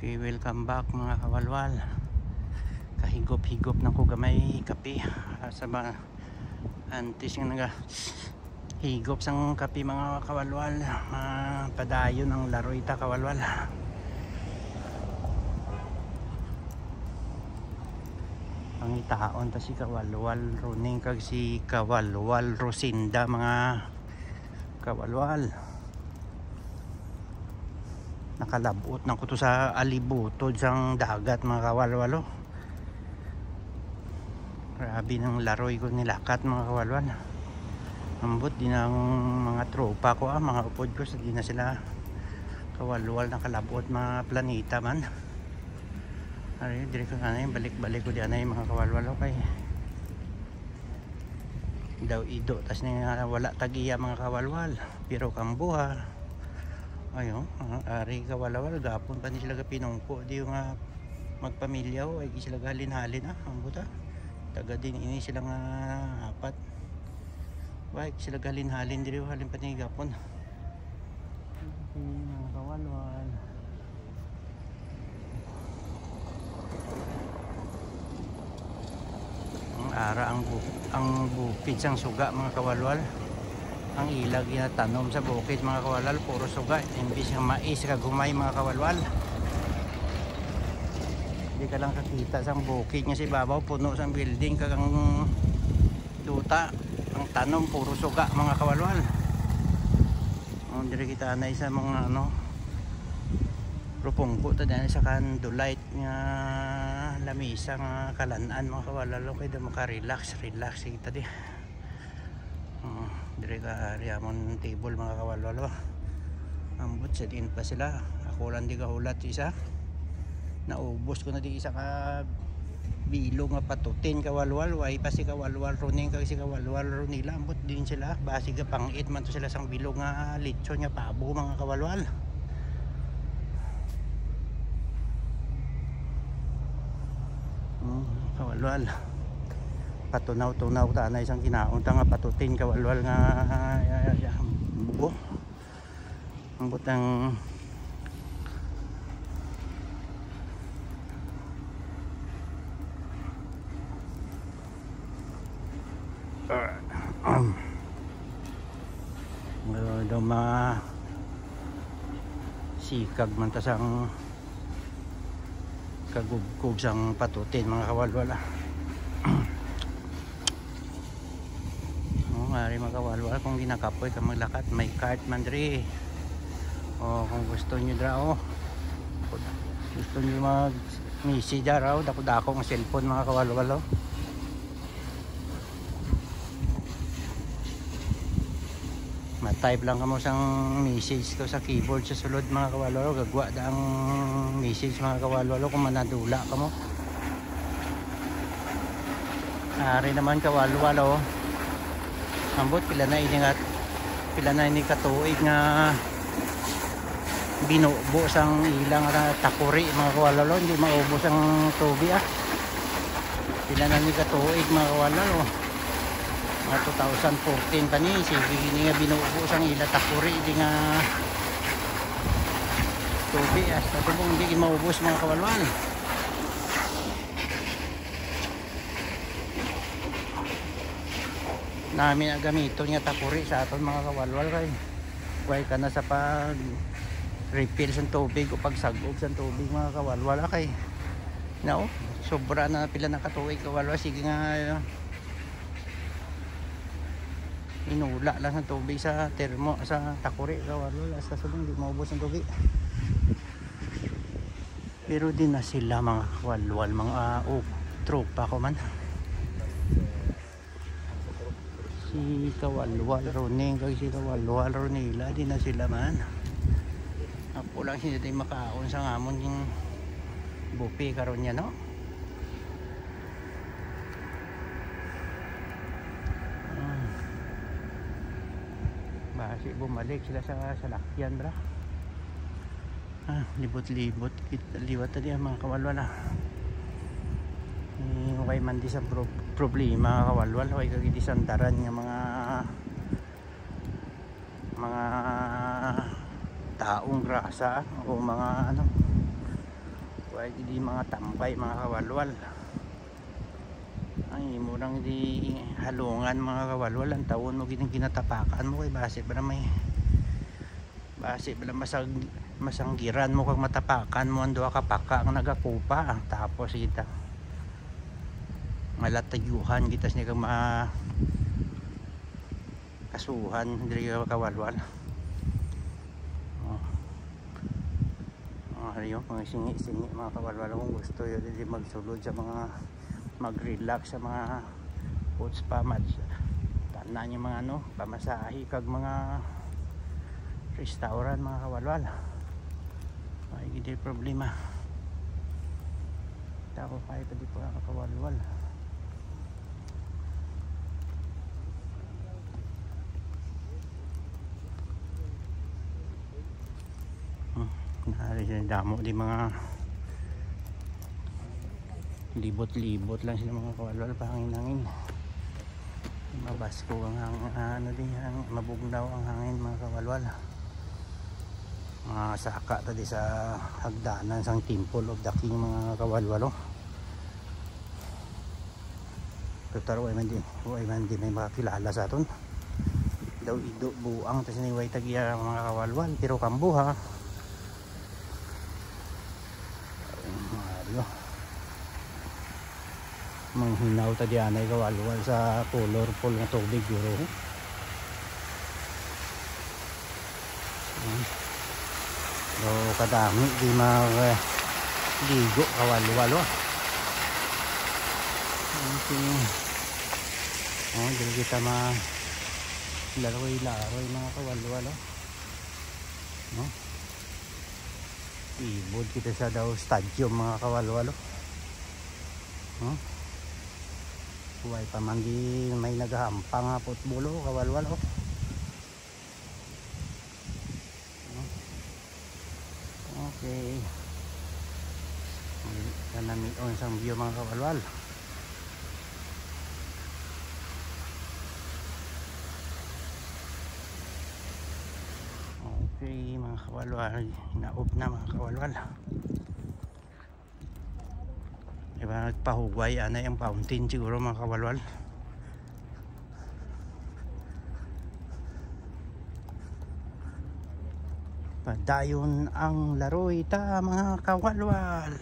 Okay, welcome back mga kawalwal. Kahigop-higop na ko gamay kape. Sa ba antis nga naga higop sang kape mga kawalwal. Padayon ang laro ita kawalwal. Pangitaon ta si kawalwal runing kag si kawalwal Rosinda mga kawalwal. Nakalabot na ko to sa alibutod sang dagat mga kawalwalo. Grabe ng laroy ko nilakat mga kawalwal. Ambot din ang mga tropa ko mga upod ko sa di na sila kawalwal nakalabot mga planeta man. Ay dire ka kanay balik-balik ko di anay mga kawalwalo kay daw ido tas ni wala tagiya mga kawalwal pero kambuha. Ayo, ari kawalwal gapon pa ni sila pinungko di nga magpamilya o ay sila halin-halin ang buta. Taga din ini sila nga apat. Why sila halin-halin diri halin pa ni gapon. Mga kawalwal. Ang ara ang bukid sang suga mga kawalwal. Ang ilag na tanom sa bukid mga kawalwal puro suga imbis ng mais kag humay mga kawalwal. Hindi ka lang kakita sa bukid nga si babaw puno sa building kag ang duta ang tanom puro suga mga kawalwal. Dire kita anay sa mga rupongko ta dyan sa candlelight nga lamisa nga kalanan mga kawalwal kay da maka-relax kita di. Dire ka ariamon table mga kawalwalo. Ambot sa din pa sila. Ako lang di kahulat isa. Naubos ko na di isa ka bilog nga patutin kawalwal. Way pa si kawalwal runing kag si kawalwal runila. Ambot din sila. Basi ga pangit man to sila sang bilog nga lechon nga pabo mga kawalwal. Kawalwal. Patunaw-tunaw ta na isang kinaon ta nga patutin kawalwal nga bugo. Ang butang daw mga sikag man ta sang kagubkub sang patutin mga kawalwal. Mari makawalwal kung ginakapoy ka maglakat may cart man diri o kung gusto nyo dra gusto nyo mag misi dra dako-dako ng cellphone mga kawalwal ma-type lang kamo sang message to sa keyboard sa sulod mga kawalwal gagwa da ang message mga kawalwal kung manadula kamo ari naman kawalwal ambot pila na ini katuig nga binubo sang ilang takuri mga kawalalo hindi maubos ang tubi pila na ni katuig mga kawalalo mga 2014 pa ni sige ni nga binubo sang ila takuri hindi nga tubi hasta subong hindi maubos mga kawalwal. Namin ang gamito niya takuri sa aton mga kawalwal kay ka na sa pag refill sa tubig o pagsagop sa tubig mga kawalwal kay sobra na pila na katuig kawalwal sige nga inula lang sa tubig sa termo sa takuri kawalwal hasta subong di maubos ang tubig pero din na sila mga kawalwal mga tropa ko man si kawalwal runing kag si kawalwal runila di na sila man ako lang hindi tayo makaon sa ngamon yung bupi karon niya basi bumalik sila sa salakyan bra libot-libot liwat tadi mga kawalwal okay man di sa problema kawalwal okay kag di sandaran nga mga taong grasa o mga ay hindi mga tambay mga kawalwal. Ay murang di halungan mga kawalwal. Ang taon mo ginatapakan mo kay base ba na may masanggiran mo kag matapakan mo ang duha ka paka ang nagakupa. Tapos kita malatayuhan kita ni kag kasuhan diri ka kawalwal. Ayun, mga singi-singi mga kawalwal kung gusto yun hindi magsulod sa mga mag-relax sa mga food spa tanan yung mga pamasahi kag mga restaurant mga kawalwal. Ay hindi problema tako kayo pa di po mga kawalwal. Nari sila damo di mga libot-libot lang sila mga kawalwal pahangin-hangin. Mabasko ang mabugnaw ang hangin mga kawalwal. Mga saka tadi sa hagdanan sang Temple of the King mga kawalwal. Pero ay man di may makakilala sa aton. Daw ido buang tas niway tagiya mga kawalwal pero kambuha. Manghinaw ta diyan ay kawalwal sa colorful nga tubig guro. So kadami di ligo kawalwal. Dili kita laroy mga kawalwal. Ibod kita sa daw stadium mga kawalwal. Huwag pa man di may naghahampang nga putbulo kawalwal. Okay, kanami on sang view mga kawalwal. Okay mga kawalwal, naop na mga kawalwal. Diba nagpahugway ana yung fountain siguro mga kawalwal. Padayon ang laroy ta mga kawalwal.